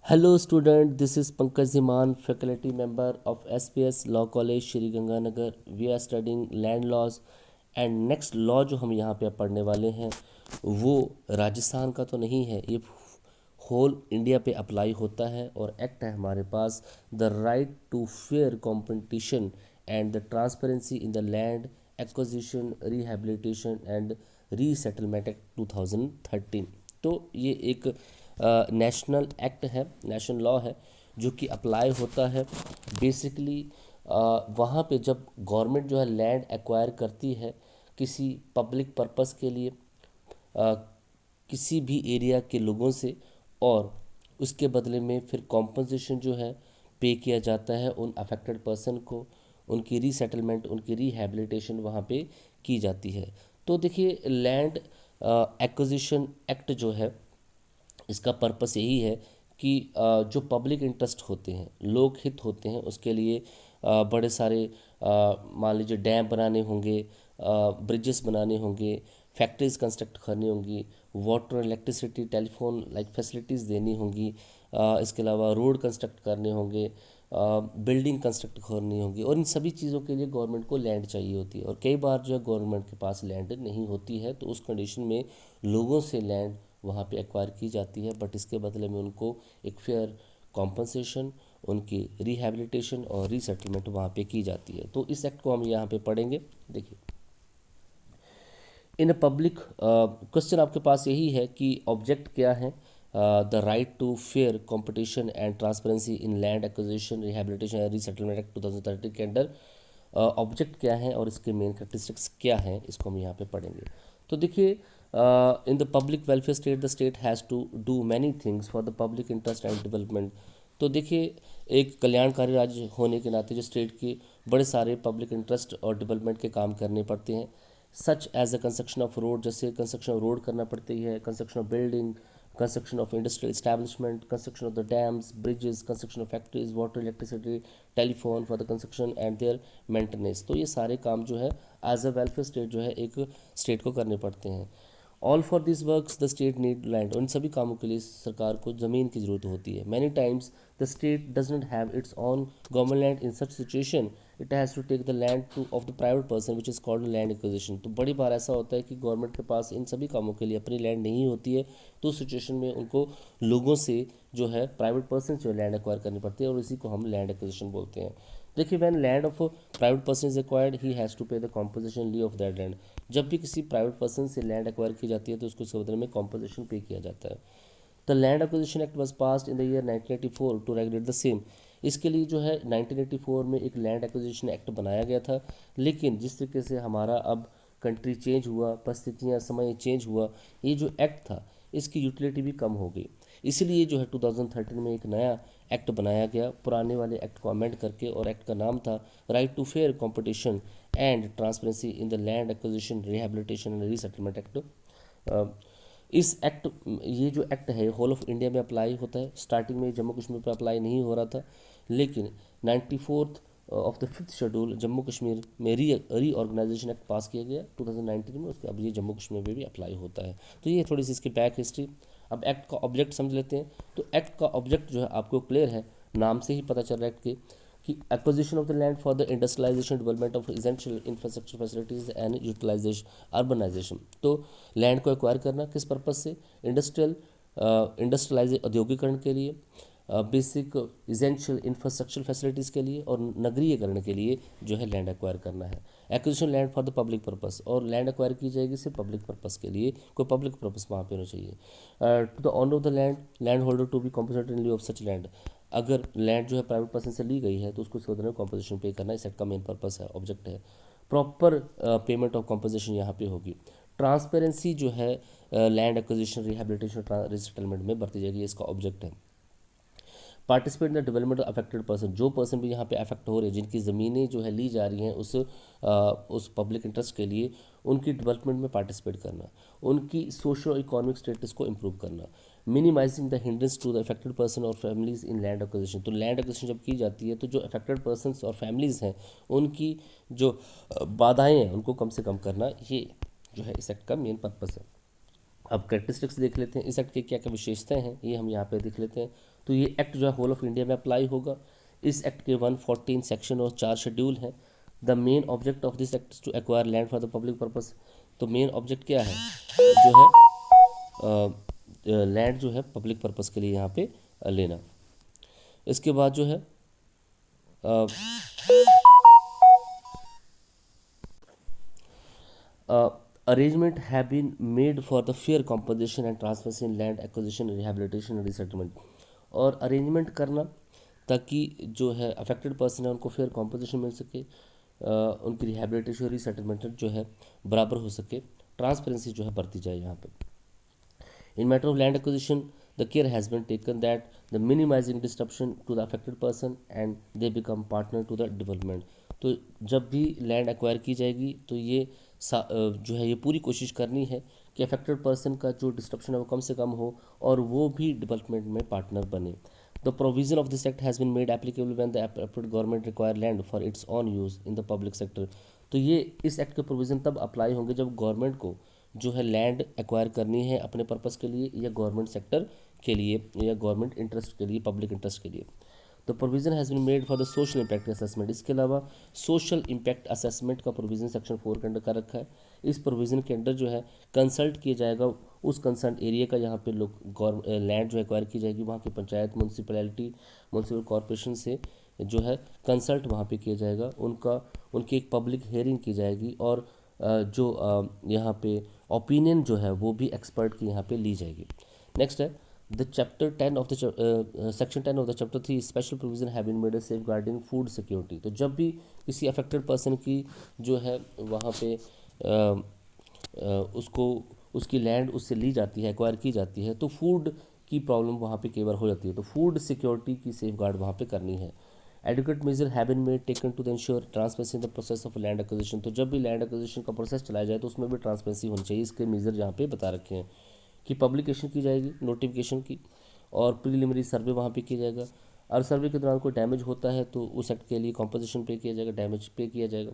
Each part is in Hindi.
Hello student, this is Pankaj Ziman, faculty member of SPS Law College Shri Ganganagar. We are studying land laws and next law जो हम यहाँ पे पढ़ने वाले हैं वो राजस्थान का तो नहीं है, ये होल इंडिया पे अप्लाई होता है और एक्ट है हमारे पास the right to fair competition and the transparency in the land acquisition rehabilitation and resettlement act 2013। तो ये एक नेशनल एक्ट है, नेशनल लॉ है जो कि अप्लाई होता है बेसिकली वहाँ पे जब गवर्नमेंट जो है लैंड एक्वायर करती है किसी पब्लिक पर्पस के लिए किसी भी एरिया के लोगों से, और उसके बदले में फिर कॉम्पनसेशन जो है पे किया जाता है उन अफेक्टेड पर्सन को, उनकी रीसेटलमेंट उनकी रिहैबिलिटेशन वहाँ पे की जाती है। तो देखिए लैंड एक्विजिशन एक्ट जो है इसका पर्पस यही है कि जो पब्लिक इंटरेस्ट होते हैं, लोक हित होते हैं, उसके लिए बड़े सारे मान लीजिए डैम बनाने होंगे, ब्रिजेस बनाने होंगे, फैक्ट्रीज कंस्ट्रक्ट करनी होंगी, water electricity telephone like facilities देनी होंगी, इसके अलावा रोड कंस्ट्रक्ट करने होंगे, बिल्डिंग कंस्ट्रक्ट करनी होगी, और इन सभी चीज़ों के लिए गवर्नमेंट को लैंड चाहिए होती है। और कई बार जो है गवर्नमेंट के पास लैंड नहीं होती है, तो उस कंडीशन में लोगों से लैंड वहाँ पे एक्वायर की जाती है, बट इसके बदले में उनको एक फेयर कॉम्पनसेशन, उनकी रिहैबिलिटेशन और रीसेटलमेंट वहाँ पे की जाती है। तो इस एक्ट को हम यहाँ पे पढ़ेंगे। देखिए इन पब्लिक क्वेश्चन आपके पास यही है कि ऑब्जेक्ट क्या है the right to fair competition and transparency in land acquisition rehabilitation and resettlement act 2013 के अंडर ऑब्जेक्ट क्या है और इसके मेन कैरेक्टरिस्टिक्स क्या हैं, इसको हम यहाँ पे पढ़ेंगे। तो देखिए in the public welfare state the state has to do many things for the public interest and development. तो देखिए एक कल्याणकारी राज्य होने के नाते जो स्टेट के बड़े सारे पब्लिक इंटरेस्ट और डेवलपमेंट के काम करने पड़ते हैं, such as a construction of road, जैसे कंस्ट्रक्शन ऑफ रोड करना पड़ती है, construction of building, construction of industrial establishment, construction of the dams bridges, construction of factories, water electricity telephone for the construction and their maintenance. तो ये सारे काम जो है एज अ वेलफेयर स्टेट जो है एक स्टेट को करने पड़ते हैं। All for this works the state need land, उन सभी कामों के लिए सरकार को ज़मीन की ज़रूरत होती है। Many times the state does not have its own government land in such situation it has to take the land to of the private person which is called land acquisition. तो बड़ी बार ऐसा होता है कि गवर्नमेंट के पास इन सभी कामों के लिए अपनी लैंड नहीं होती है, तो उस सिचुएशन में उनको लोगों से जो है प्राइवेट पर्सन से लैंड एक्वायर करनी पड़ती है और इसी को हम लैंड एक्विजिशन बोलते हैं। देखिए when land of private person is acquired he has to pay the composition ली ऑफ दैट लैंड। जब भी किसी प्राइवेट पर्सन से लैंड एक्वायर की जाती है तो उसको उसके बदले में कॉम्पोजिशन पे किया जाता है। The land acquisition act was passed in the year 1984 to regulate the same. इसके लिए जो है 1984 में एक लैंड एक्विजिशन एक्ट बनाया गया था, लेकिन जिस तरीके से हमारा अब कंट्री चेंज हुआ, परिस्थितियाँ समय चेंज हुआ, ये जो एक्ट था इसकी यूटिलिटी भी कम हो गई। इसलिए जो है 2013 में एक नया एक्ट बनाया गया पुराने वाले एक्ट को अमेंड करके, और एक्ट का नाम था right to fair competition and transparency in the land acquisition rehabilitation and resettlement act. इस एक्ट ये जो एक्ट है होल ऑफ इंडिया में अप्लाई होता है। स्टार्टिंग में जम्मू कश्मीर पर अप्लाई नहीं हो रहा था, लेकिन 94th of the 5th schedule Jammu Kashmir में रीऑर्गेनाइजेशन एक्ट पास किया गया 2019 में, उसके अब ये जम्मू कश्मीर में भी अप्लाई होता है। तो ये थोड़ी सी इसकी बैक हिस्ट्री। अब एक्ट का ऑब्जेक्ट समझ लेते हैं। तो एक्ट का ऑब्जेक्ट जो है आपको क्लियर है, नाम से ही पता चल रहा है एक्ट के कि acquisition of the land for the industrialisation development of essential infrastructure facilities and utilisation urbanisation. तो लैंड को एक्वायर करना किस पर्पज से, इंडस्ट्रियलाइज औद्योगिकरण के लिए, बेसिक इसेंशियल इंफ्रास्ट्रक्चर फैसिलिटीज़ के लिए, और नगरीयकरण के लिए जो है लैंड एक्वायर करना है। Acquisition land for the public purpose, और लैंड एक्वायर की जाएगी सिर्फ पब्लिक पर्पस के लिए, कोई पब्लिक पर्पस वहाँ पे होना चाहिए। To the owner of the land holder to be compensated in lieu of such land. अगर लैंड जो है प्राइवेट पर्सन से ली गई है तो उसको उसके बदले में कॉम्पोजिशन पे करना इस एक्ट का मेन पर्पस है, ऑब्जेक्ट है। प्रॉपर पेमेंट ऑफ कॉम्पोजिशन यहाँ पे होगी। ट्रांसपेरेंसी जो है लैंड एक्विजिशन रिहैबिलिटेशन रिसेटलमेंट में बरती जाएगी, इसका ऑब्जेक्ट है। Participate in the development of affected person, जो पर्सन भी यहाँ पे अफेक्ट हो रहे हैं, जिनकी ज़मीनें जो है ली जा रही हैं उस पब्लिक इंटरेस्ट के लिए, उनकी डेवलपमेंट में पार्टिसिपेट करना, उनकी सोशो इकोनॉमिक स्टेटस को इम्प्रूव करना, minimising the hindrance to the affected person और फैमिलीज इन लैंड एक्विजिशन। तो लैंड एक्विजिशन जब की जाती है तो जो अफेक्टेड पर्सन और फैमिलीज़ हैं उनकी जो बाधाएँ हैं उनको कम से कम करना, ये जो है इस एक्ट का मेन पर्पस है। अब कैरेक्टरिस्टिक्स देख लेते हैं, इस एक्ट की क्या क्या विशेषताएं हैं ये हम यहाँ पे देख लेते हैं। तो ये एक्ट जो है होल ऑफ इंडिया में अप्लाई होगा। इस एक्ट के 114 सेक्शन और 4 शेड्यूल हैं। The main object of this act to acquire land for the public purpose. तो मेन ऑब्जेक्ट क्या है, जो है लैंड जो है पब्लिक पर्पस के लिए यहाँ पे लेना। इसके बाद जो है arrangement have been made for the fair compensation and transparency in land acquisition, rehabilitation and resettlement। और अरेंजमेंट करना ताकि जो है अफेक्टेड पर्सन है उनको फेयर कॉम्पोजिशन मिल सके, उनकी रिहेबिलिटेशन रीसेटलमेंट जो है बराबर हो सके, ट्रांसपेरेंसी जो है बढ़ती जाए यहाँ पे। In matter of land acquisition, the care has been taken that the minimizing disruption to the affected person and they become partner to the development। तो जब भी लैंड एक्वायर की जाएगी तो ये जो है ये पूरी कोशिश करनी है कि अफेक्टेड पर्सन का जो डिस्ट्रप्शन है वो कम से कम हो और वो भी डेवलपमेंट में पार्टनर बने। The provision of this act has been made applicable when the affected government require land for its own use in the public sector. तो ये इस एक्ट के प्रोविज़न तब अप्लाई होंगे जब गवर्नमेंट को जो है लैंड एक्वायर करनी है अपने पर्पस के लिए या गवर्नमेंट सेक्टर के लिए या गवर्नमेंट इंटरेस्ट के लिए, पब्लिक इंटरेस्ट के लिए। तो provision has been made for the social impact assessment. इसके अलावा सोशल इम्पैक्ट असेसमेंट का प्रोविज़न सेक्शन 4 के अंडर का रखा है। इस प्रोविज़न के अंडर जो है कंसल्ट किया जाएगा उस कंसर्न एरिया का जहाँ पे लोग लैंड जो एक्वायर की जाएगी वहाँ की पंचायत, म्यूनसिपैलिटी, म्यूनसिपल कॉरपोरेशन से जो है कंसल्ट वहाँ पे किया जाएगा, उनकी एक पब्लिक हियरिंग की जाएगी और जो यहाँ पे ओपिनियन जो है वो भी एक्सपर्ट की यहाँ पे ली जाएगी। नेक्स्ट है the chapter 10 of the section 10 of the chapter 3 special provision have been made safeguarding food security. तो जब भी किसी अफेक्टेड पर्सन की जो है वहाँ पे उसको उसकी लैंड उससे ली जाती है, एक्वायर की जाती है, तो फूड की प्रॉब्लम वहाँ पे कई बार हो जाती है, तो फूड सिक्योरिटी की सेफ गार्ड वहाँ पे करनी है। Adequate measure have been made taken to the ensure transparency in the process of land acquisition. तो जब भी लैंड एक्विजिशन का प्रोसेस चलाया जाए तो उसमें भी ट्रांसपेरेंसी होनी चाहिए। इसके मेजर यहाँ पे बता रखे हैं कि पब्लिकेशन की जाएगी नोटिफिकेशन की और प्रीलिमिनरी सर्वे वहाँ पे किया जाएगा। और सर्वे के दौरान कोई डैमेज होता है तो उस एक्ट के लिए कॉम्पोजिशन पे किया जाएगा, डैमेज पे किया जाएगा।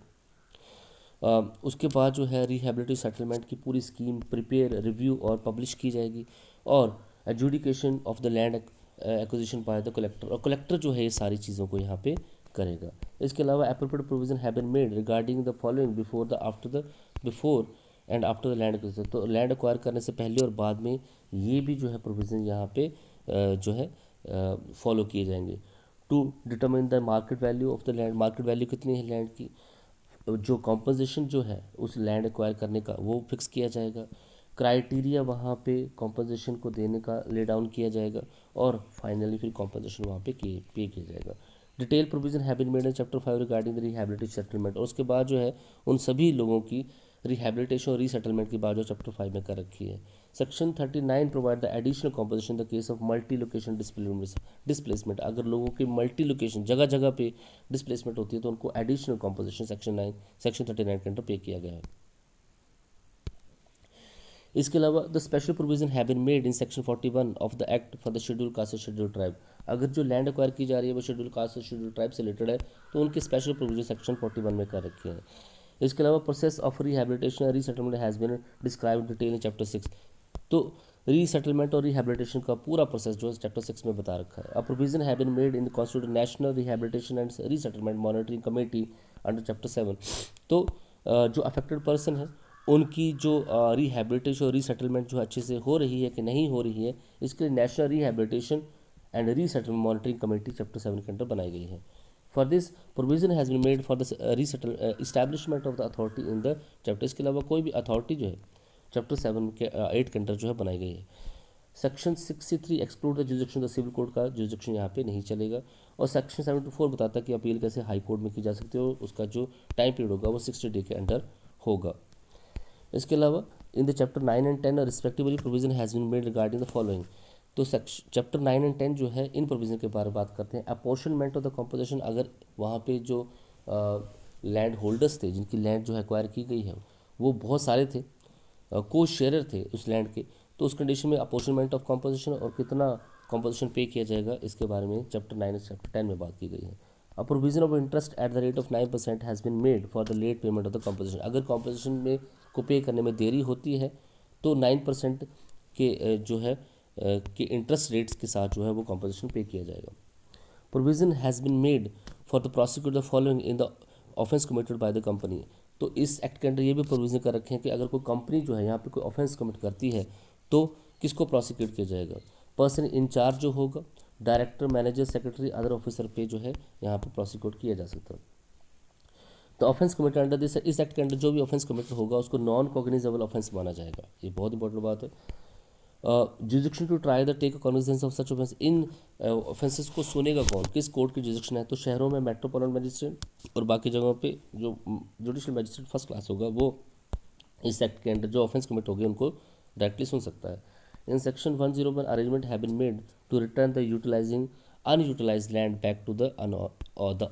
उसके बाद जो है रिहेबिलिटी सेटलमेंट की पूरी स्कीम प्रिपेयर, रिव्यू और पब्लिश की जाएगी और adjudication of the land acquisition by the collector, और कलेक्टर जो है ये सारी चीज़ों को यहाँ पे करेगा। इसके अलावा appropriate provision have been made regarding the following before and after the land acquisition. तो लैंड एक्वायर करने से पहले और बाद में ये भी जो है प्रोविज़न यहाँ पे जो है फॉलो किए जाएंगे। To determine the market value of the land, market value कितनी है लैंड की, जो कॉम्पोजिशन जो है उस लैंड एक्वायर करने का वो फिक्स किया जाएगा। क्राइटेरिया वहाँ पे कॉम्पोजिशन को देने का ले डाउन किया जाएगा और फाइनली फिर कॉम्पोजिशन वहाँ पे पे किया जाएगा। Detail provision have been made in chapter 5 regarding the rehabilitation settlement. और उसके बाद जो है उन सभी लोगों की रिहेबिलिटेशन और रीसेटलमेंट की बात जो चैप्टर 5 में कर रखी है। Section 39 provide the additional composition the case of multi location displacement. अगर लोगों की मल्टी लोकेशन जगह जगह पे डिस्प्लेसमेंट होती है तो उनको एडिशनल कॉम्पोजिशन सेक्शन 39 के अंडर पे किया गया है। इसके अलावा the special provision have been made in section 41 of the act for the schedule caste और शेड्यूल ट्राइब। अगर जो लैंड एक्वायर की जा रही है वो शेड्यूल कास्ट और शेड्यूल ट्राइब से रिलेटेड है तो उनके स्पेशल प्रोविजन सेक्शन 41 में कर रखे हैं। इसके अलावा प्रोसेस ऑफ रिहेबिलिटेशन और resettlement has been described detail in chapter 6। तो रीसेटलमेंट और रिहेबिलिटेशन का पूरा प्रोसेस जो है चैप्टर 6 में बता रखा है। A provision have been made in the constituted national rehabilitation and resettlement monitoring committee under chapter 7। तो जो अफेक्टेड पर्सन है उनकी जो रिहेबिलिटेशन और रीसेटलमेंट जो अच्छे से हो रही है कि नहीं हो रही है, इसके लिए national rehabilitation and resettlement monitoring committee chapter 7 के अंदर बनाई गई है। For this provision has been made for the establishment of the authority in the chapter. इसके अलावा कोई भी अथॉरिटी जो है चैप्टर 7 के 8 के अंदर जो है बनाई गई है। Section 63 exclude the jurisdiction the civil code का जुरिसडिक्शन यहाँ पे नहीं चलेगा। और सेक्शन 74 बताता है कि अपील कैसे हाई कोर्ट में की जा सकती है, उसका जो टाइम पीरियड होगा वो 60 डे के अंडर होगा। इसके अलावा in the chapter 9 and 10 respectively provision has been made regarding the following. तो चैप्टर 9 एंड 10 जो है इन प्रोविजन के बारे में बात करते हैं। अपोर्शनमेंट ऑफ द कॉम्पोजिशन, अगर वहाँ पे जो लैंड होल्डर्स थे जिनकी लैंड जो एक्वायर की गई है वो बहुत सारे थे, को शेयर थे उस लैंड के, तो उस कंडीशन में अपोर्शनमेंट ऑफ कॉम्पोजिशन और कितना कॉम्पोजिशन पे किया जाएगा इसके बारे में चैप्टर 9 और चैप्टर 10 में बात की गई है। A provision of interest at the rate of 9% has been made for the late payment of the composition. अगर कॉम्पोजिशन में को पे करने में देरी होती है तो 9% के जो है कि इंटरेस्ट रेट्स के साथ जो है वो कॉम्पोजिशन पे किया जाएगा। Provision has been made for the prosecute the following in the offence committed by the company. तो इस एक्ट के अंडर ये भी प्रोविजन कर रखे हैं कि अगर कोई कंपनी जो है यहाँ पे कोई ऑफेंस कमिट करती है तो किसको प्रोसिक्यूट किया जाएगा। पर्सन इंचार्ज जो होगा, director, manager, secretary, other officer पे जो है यहाँ पे प्रोसिक्यूट किया जा सकता है। तो ऑफेंस कमिटेड अंडर दिस, इस एक्ट के अंडर जो भी ऑफेंस कमिटेड होगा उसको नॉन कॉग्निजेबल ऑफेंस माना जाएगा। ये बहुत इंपॉर्टेंट बात है। Jurisdiction to try the take cognizance of such offence, इन ऑफेंसेस को सुनेगा कौन, किस कोर्ट की जुडिक्शन है। तो शहरों में मेट्रोपॉलिटन मजिस्ट्रेट और बाकी जगहों पे जो जुडिशल मजिस्ट्रेट फर्स्ट क्लास होगा वो इस एक्ट के अंडर जो ऑफेंस कमिट होगी उनको डायरेक्टली सुन सकता है। In section 101 arrangement have been made to return the utilizing unutilized land back to the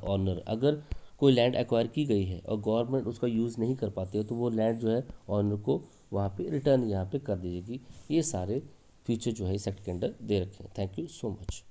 owner. अगर कोई लैंड एक्वायर की गई है और गवर्नमेंट उसका यूज़ नहीं कर पाती है तो वो लैंड जो है ऑनर को वहाँ पे रिटर्न यहाँ पे कर दीजिएगी। ये सारे फीचर जो है इस एक्ट के अंडर दे रखे हैं। Thank you so much.